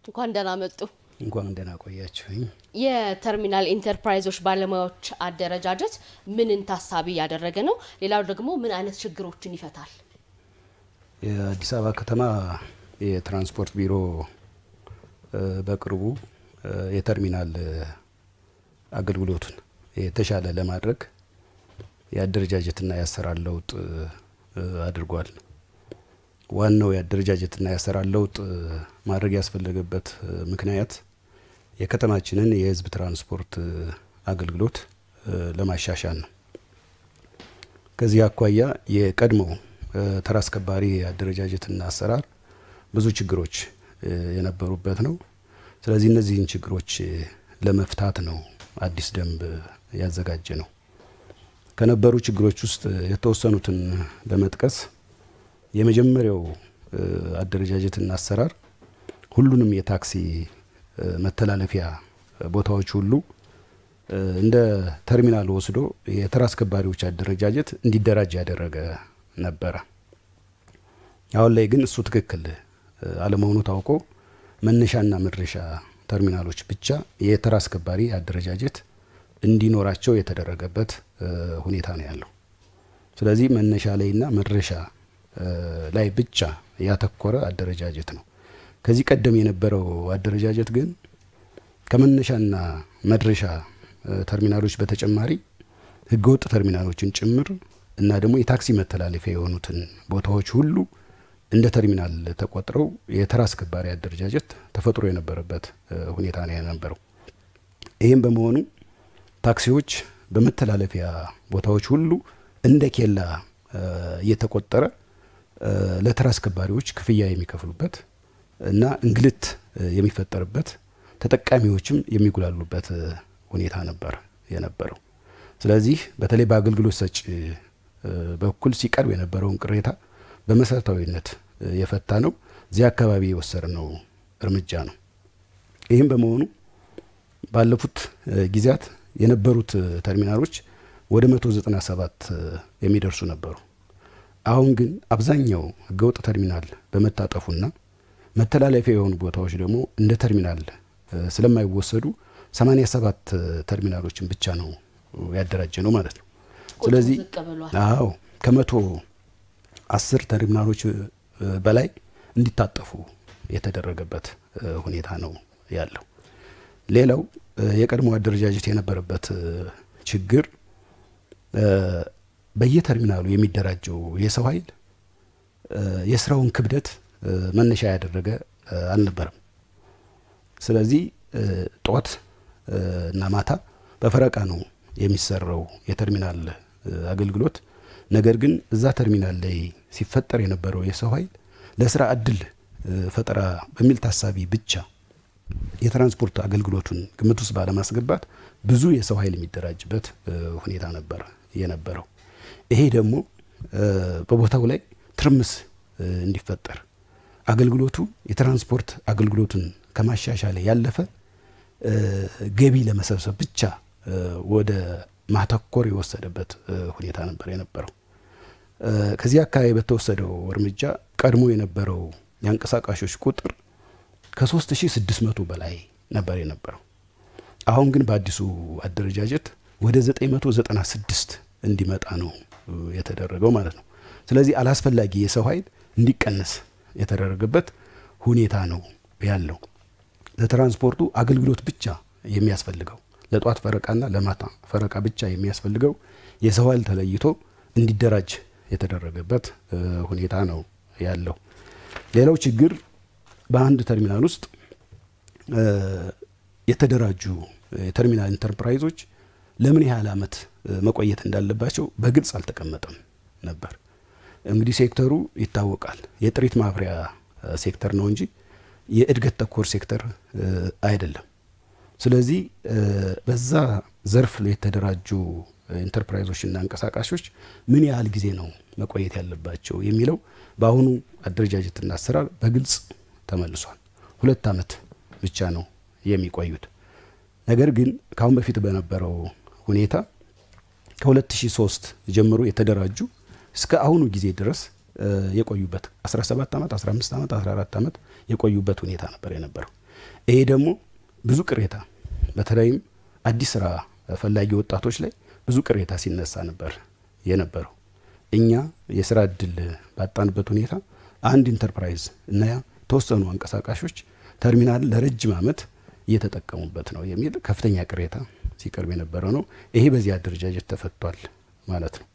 እንኳን ደህና መጡ እንኳን ደህና ቆያችሁኝ የተርሚናል ኢንተርፕራይዞች ባለሙያዎች አደረጃጀት ምንን ታሳቢ ያደረገ ነው ሌላው ደግሞ ምን አይነት ችግሮችን ይፈታል የአዲስ አበባ ከተማ የትራንስፖርት ቢሮ በቅርቡ የተርሚናል አገልግሎቱን የተሻለ ለማድረግ ያደረጃጀትና ያሰራር ለውጥ አድርጓል ዋናው ያደረጃጀትና ያሰራር ለውጥ ማድረግ ያስፈልገበት ምክንያት የከተማችንን የህዝብ ትራንስፖርት አገልግሎት ለማሻሻል ነው ከዚህ አኳያ የቀድሞ ተራስከባሪ አደረጃጀትና አሰራር ብዙ ችግሮች የነበሩበት ነው ስለዚህ እነዚህን ችግሮች ለመፍታት ነው አዲስ ደንብ ያዘጋጀ ነው ከነበሩ ችግሮች ውስጥ የተወሰኑትን ለመጥቀስ የመጀመሪያው አደረጃጀትና አሰራር ሁሉንም የታክሲ መተላለፊያ ቦታዎች ሁሉ እንደ ተርሚናል ወስዶ የተራስከባሪዎች አደረጃጀት እንዲደራጅ ያደረገ ነበር አሁን ላይ ግን እሱ ትክክል አለመሆኑ ታውቆ መነሻና መድረሻ ተርሚናሎች ብቻ የተራስከባሪ አደረጃጀት እንዲኖራቸው የተደረገበት ሁኔታ ነው ያለው ስለዚህ መነሻ ላይና መድረሻ ላይ ብቻ ያተኮረ አደረጃጀት ነው ከዚህ ቀደም የነበረው አደረጃጀት ግን ከመነሻና መድረሻ ተርሚናሎች በተጨማሪ ህገወጥ ተርሚናሎችን ጭምር እና ደግሞ የታክሲ መተላለፊያ የሆኑትን ቦታዎች ሁሉ እንደ ተርሚናል ተቆጥረው የተራስከባሪ አደረጃጀት ተፈጥሮ የነበረበት ሁኔታ ነው የነበረው ይሄም በመሆኑ ታክሲዎች በመተላለፊያ ቦታዎች ሁሉ እንደ ኬላ እየተቆጠረ ለተራስከባሪዎች ክፍያ የሚከፍሉበት እና እንግልት የሚፈጠርበት ተጠቃሚዎችም የሚጉላሉበት ሁኔታ ነበር የነበረው ስለዚህ በተለይ በአገልግሎት ሰጪ በኩል ሲቀርብ የነበረውን ቅሬታ በመሰረታዊነት የፈታ ነው እዚህ አካባቢ የወሰደው እርምጃ ነው ይሄም በመሆኑ ባለፉት ጊዜያት የነበሩት ተርሚናሎች ወደ 197 የሚደርሱ ነበሩ አሁን ግን አብዛኛው ህገወጥ ተርሚናል በመታጠፉና መተላለፊያ የሆኑ ቦታዎች ደግሞ እንደ ተርሚናል ስለማይወሰዱ 87 ተርሚናሎችን ብቻ ነው ያደራጀ ነው ማለት ነው ስለዚህ አዎ ከ110 ተርሚናሎች በላይ እንዲታጠፉ የተደረገበት ሁኔታ ነው ያለው ሌላው የቀድሞ አደረጃጀት የነበረበት ችግር በየተርሚናሉ የሚደራጀው የሰው ኃይል የስራውን ክብደት መነሻ ያደረገ አልነበረም ስለዚህ ጧት እና ማታ በፈረቃ ነው የሚሰራው የተርሚናል አገልግሎት ነገር ግን እዛ ተርሚናል ላይ ሲፈጠር የነበረው የሰው ኃይል ለስራ እድል ፈጠራ በሚል ታሳቢ ብቻ የትራንስፖርት አገልግሎቱን ግምት ውስጥ ባለማስገባት ብዙ የሰው ኃይል የሚደራጅበት ሁኔታ ነበር የነበረው ይሄ ደግሞ በቦታው ላይ ትርምስ እንዲፈጠር አገልግሎቱ የትራንስፖርት አገልግሎቱን ከማሻሻል ያለፈ ገቢ ለመሰብሰብ ብቻ ወደ ማተኮር የወሰደበት ሁኔታ ነበር የነበረው ከዚህ አካባቢ በተወሰደው እርምጃ ቀድሞ የነበረው ያንቀሳቃሾች ቁጥር ከ3600 በላይ ነበር የነበረው አሁን ግን በአዲሱ አደረጃጀት ወደ 996 እንዲመጣ ነው የተደረገው ማለት ነው ስለዚህ አላስፈላጊ የሰው ኃይል እንዲቀነስ የተደረገበት ሁኔታ ነው ያለው ለትራንስፖርቱ አገልግሎት ብቻ የሚያስፈልገው ለጧት ፈረቃና ለማታ ፈረቃ ብቻ የሚያስፈልገው የሰው ኃይል ተለይቶ እንዲደራጅ የተደረገበት ሁኔታ ነው ያለው ሌላው ችግር በአንድ ተርሚናል ውስጥ የተደራጁ የተርሚናል ኢንተርፕራይዞች ለምን ያህል አመት መቆየት እንዳለባቸው በግልጽ አልተቀመጠም ነበር እንግዲህ ሴክተሩ ይታወቃል የጥሪት ማብሪያ ሴክተር ነው እንጂ የእድገት ተኮር ሴክተር አይደለም ስለዚህ በዛ ዘርፍ ላይ የተደራጁ ኢንተርፕራይዞችና አንቀሳቃሾች ምን ያህል ጊዜ ነው መቆየት ያለባቸው የሚለው በአሁኑ አደረጃጀትና አሰራር በግልጽ ተመልሷል 2 አመት ብቻ ነው የሚቆዩት ነገር ግን ካሁን በፊት በነበረው ሁኔታ ከ2003 ጀምሮ የተደራጁ እስከ አሁኑ ጊዜ ድረስ የቆዩበት 17 አመት 15 አመት 14 አመት የቆዩበት ሁኔታ ነበር የነበረው ይሄ ደግሞ ብዙ ቅሬታ በተለይም አዲስ ስራ ፈላጊ ወጣቶች ላይ ብዙ ቅሬታ ሲነሳ ነበር የነበረው። እኛ የስራ እድል ባጣንበት ሁኔታ አንድ ኢንተርፕራይዝ እና ተወሰኑ አንቀሳቃሾች ተርሚናል ለረጅም ዓመት እየተጠቀሙበት ነው የሚል ከፍተኛ ቅሬታ ሲቀርብ የነበረው ነው። ይሄ በዚህ አደረጃጀት ተፈቷል ማለት ነው።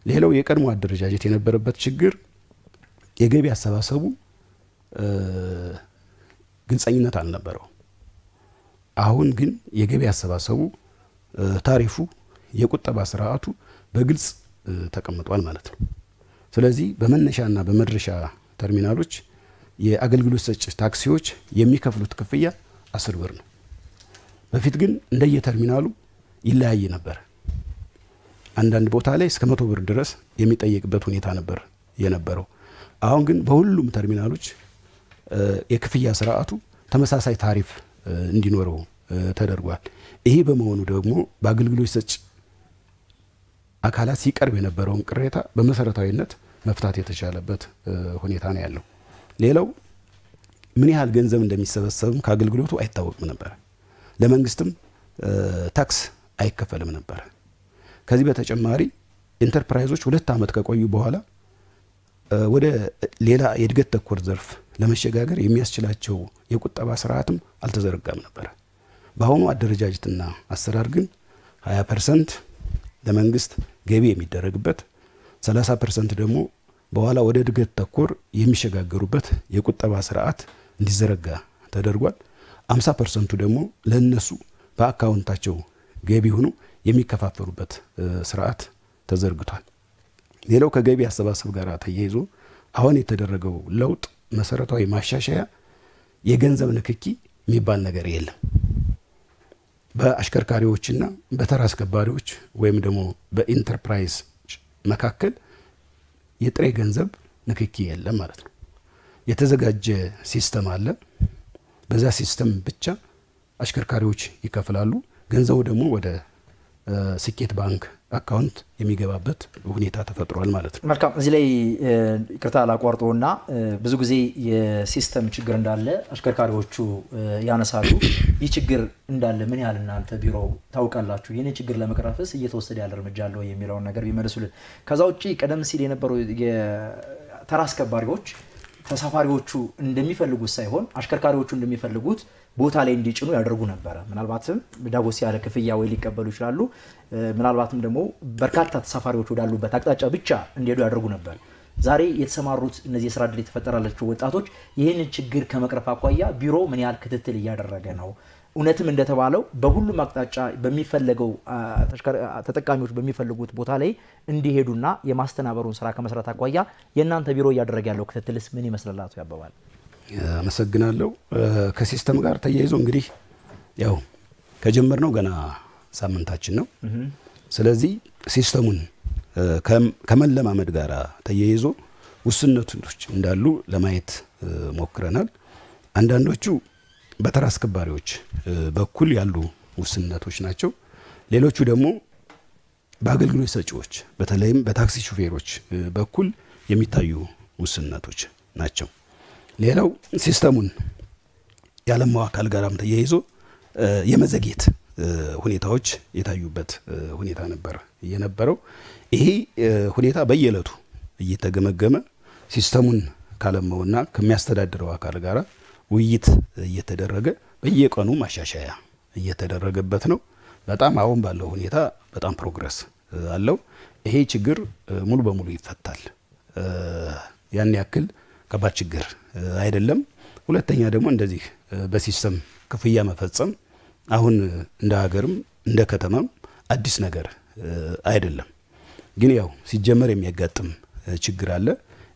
ሌላው የቀድሞ አደረጃጀት የነበረበት ችግር የገቢ አሰባሰቡ ግልጸኝነት አልነበረው። አሁን ግን የገቢ አሰባሰቡ ታሪፉ የቁጠባ ስርዓቱ በግልጽ ተቀምጧል ማለት ነው። ስለዚህ በመነሻና በመድረሻ ተርሚናሎች የአገልግሎት ሰጪ ታክሲዎች የሚከፍሉት ክፍያ 10 ብር ነው። በፊት ግን እንደየተርሚናሉ ይለያይ ነበር። አንዳንድ ቦታ ላይ እስከ 100 ብር ድረስ የሚጠየቅበት ሁኔታ ነበር የነበረው። አሁን ግን በሁሉም ተርሚናሎች የክፍያ ስርዓቱ ተመሳሳይ ታሪፍ እንዲኖረው ተደርጓል። ይሄ በመሆኑ ደግሞ በአገልግሎት ሰጪ አካላት ሲቀርብ የነበረውን ቅሬታ በመሰረታዊነት መፍታት የተቻለበት ሁኔታ ነው ያለው። ሌላው ምን ያህል ገንዘብ እንደሚሰበሰብ ከአገልግሎቱ አይታወቅም ነበር። ለመንግስትም ታክስ አይከፈልም ነበር። ከዚህ በተጨማሪ ኢንተርፕራይዞች 2 ዓመት ከቆዩ በኋላ ወደ ሌላ የእድገት ተኮር ዘርፍ ለመሸጋገር የሚያስችላቸው የቁጠባ ስርዓትም አልተዘረጋም ነበር። በአሁኑ አደረጃጀትና አሰራር ግን 20% ለመንግስት ገቢ የሚደረግበት 30% ደግሞ በኋላ ወደ እድገት ተኮር የሚሸጋገሩበት የቁጠባ ስርዓት እንዲዘረጋ ተደርጓል። 50% ደግሞ ለነሱ በአካውንታቸው ገቢ ሆኖ የሚከፋፈሉበት ስርዓት ተዘርግቷል። ሌላው ከገቢ አሰባሰብ ጋር ተያይዞ አሁን የተደረገው ለውጥ መሰረታዊ ማሻሻያ የገንዘብ ንክኪ የሚባል ነገር የለም። በአሽከርካሪዎችና በተራ አስከባሪዎች ወይም ደግሞ በኢንተርፕራይዝ መካከል የጥሬ ገንዘብ ንክኪ የለም ማለት ነው። የተዘጋጀ ሲስተም አለ። በዛ ሲስተም ብቻ አሽከርካሪዎች ይከፍላሉ። ገንዘቡ ደግሞ ወደ ስኬት ባንክ አካውንት የሚገባበት ሁኔታ ተፈጥሯል ማለት ነው። መልካም። እዚህ ላይ ይቅርታ ላቋርጦና ብዙ ጊዜ የሲስተም ችግር እንዳለ አሽከርካሪዎቹ ያነሳሉ። ይህ ችግር እንዳለ ምን ያህል እናንተ ቢሮ ታውቃላችሁ? የኔ ችግር ለመቅረፍስ እየተወሰደ ያለ እርምጃ አለ ወይ የሚለውን ነገር ቢመልሱልን። ከዛ ውጪ ቀደም ሲል የነበሩ የተራ አስከባሪዎች ተሳፋሪዎቹ እንደሚፈልጉት ሳይሆን አሽከርካሪዎቹ እንደሚፈልጉት ቦታ ላይ እንዲጭኑ ያደርጉ ነበር። ምናልባትም ዳጎስ ያለ ክፍያ ወይ ሊቀበሉ ይችላሉ። ምናልባትም ደግሞ በርካታ ተሳፋሪዎች ወዳሉበት አቅጣጫ ብቻ እንዲሄዱ ያደርጉ ነበር። ዛሬ የተሰማሩት እነዚህ የስራ ዕድል የተፈጠራላቸው ወጣቶች ይህንን ችግር ከመቅረፍ አኳያ ቢሮ ምን ያህል ክትትል እያደረገ ነው? እውነትም እንደተባለው በሁሉም አቅጣጫ በሚፈልገው ተጠቃሚዎች በሚፈልጉት ቦታ ላይ እንዲሄዱና የማስተናበሩን ስራ ከመስራት አኳያ የእናንተ ቢሮ እያደረገ ያለው ክትትልስ ምን ይመስላል? አቶ ያበባል አመሰግናለሁ። ከሲስተም ጋር ተያይዞ እንግዲህ ያው ከጀመርነው ገና ሳምንታችን ነው። ስለዚህ ሲስተሙን ከመለማመድ ጋር ተያይዞ ውስንነቶች እንዳሉ ለማየት ሞክረናል። አንዳንዶቹ በተራ አስከባሪዎች በኩል ያሉ ውስንነቶች ናቸው። ሌሎቹ ደግሞ በአገልግሎት ሰጪዎች በተለይም በታክሲ ሹፌሮች በኩል የሚታዩ ውስንነቶች ናቸው። ሌላው ሲስተሙን ያለማው አካል ጋራም ተያይዞ የመዘግየት ሁኔታዎች የታዩበት ሁኔታ ነበር የነበረው። ይሄ ሁኔታ በየዕለቱ እየተገመገመ ሲስተሙን ካለማውና ከሚያስተዳድረው አካል ጋራ ውይይት እየተደረገ በየቀኑ ማሻሻያ እየተደረገበት ነው። በጣም አሁን ባለው ሁኔታ በጣም ፕሮግረስ አለው። ይሄ ችግር ሙሉ በሙሉ ይፈታል። ያን ያክል ከባድ ችግር አይደለም። ሁለተኛ ደግሞ እንደዚህ በሲስተም ክፍያ መፈጸም አሁን እንደ ሀገርም እንደ ከተማም አዲስ ነገር አይደለም። ግን ያው ሲጀመር የሚያጋጥም ችግር አለ።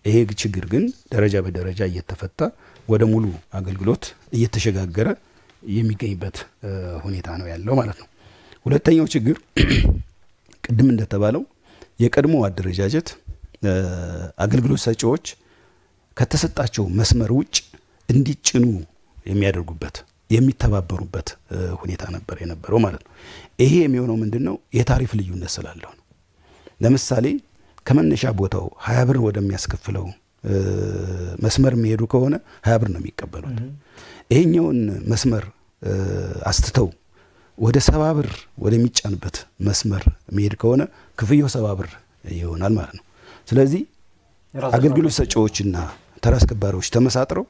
ይሄ ችግር ግን ደረጃ በደረጃ እየተፈታ ወደ ሙሉ አገልግሎት እየተሸጋገረ የሚገኝበት ሁኔታ ነው ያለው ማለት ነው። ሁለተኛው ችግር ቅድም እንደተባለው የቀድሞ አደረጃጀት አገልግሎት ሰጪዎች ከተሰጣቸው መስመር ውጭ እንዲጭኑ የሚያደርጉበት የሚተባበሩበት ሁኔታ ነበር የነበረው ማለት ነው። ይሄ የሚሆነው ምንድነው? የታሪፍ ልዩነት ስላለው ነው። ለምሳሌ ከመነሻ ቦታው 20 ብር ወደሚያስከፍለው መስመር የሚሄዱ ከሆነ 20 ብር ነው የሚቀበሉት። ይሄኛውን መስመር አስተተው ወደ 70 ብር ወደሚጫንበት መስመር መሄድ ከሆነ ክፍያው 70 ብር ይሆናል ማለት ነው። ስለዚህ አገልግሎት ሰጪዎችና ተራ አስከባሪዎች ተመሳጥረው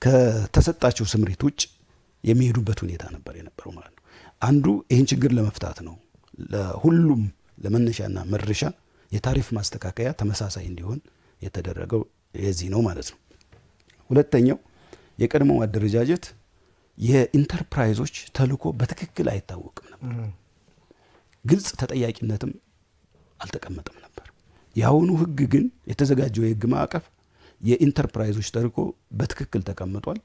ከተሰጣቸው ስምሪት ውጭ የሚሄዱበት ሁኔታ ነበር የነበረው ማለት ነው። አንዱ ይህን ችግር ለመፍታት ነው ለሁሉም ለመነሻና መድረሻ የታሪፍ ማስተካከያ ተመሳሳይ እንዲሆን የተደረገው የዚህ ነው ማለት ነው። ሁለተኛው የቀድሞው አደረጃጀት የኢንተርፕራይዞች ተልኮ በትክክል አይታወቅም ነበር። ግልጽ ተጠያቂነትም አልተቀመጠም ነበር። ያሁኑ ህግ ግን የተዘጋጀው የህግ ማዕቀፍ የኢንተርፕራይዞች ተልኮ በትክክል ተቀምጧል።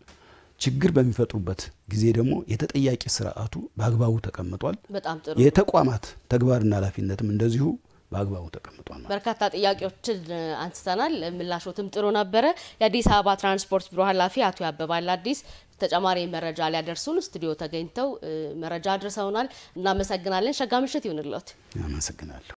ችግር በሚፈጥሩበት ጊዜ ደግሞ የተጠያቂ ስርዓቱ በአግባቡ ተቀምጧል። በጣም ጥሩ የተቋማት ተግባርና ኃላፊነትም እንደዚሁ በአግባቡ ተቀምጧል። በርካታ ጥያቄዎችን አንስተናል። ምላሾትም ጥሩ ነበረ። የአዲስ አበባ ትራንስፖርት ቢሮ ኃላፊ አቶ ያበባል አዲስ ተጨማሪ መረጃ ሊያደርሱን ስቱዲዮ ተገኝተው መረጃ አድርሰውናል። እናመሰግናለን። ሸጋ ምሽት ይሁንልዎት። አመሰግናለሁ።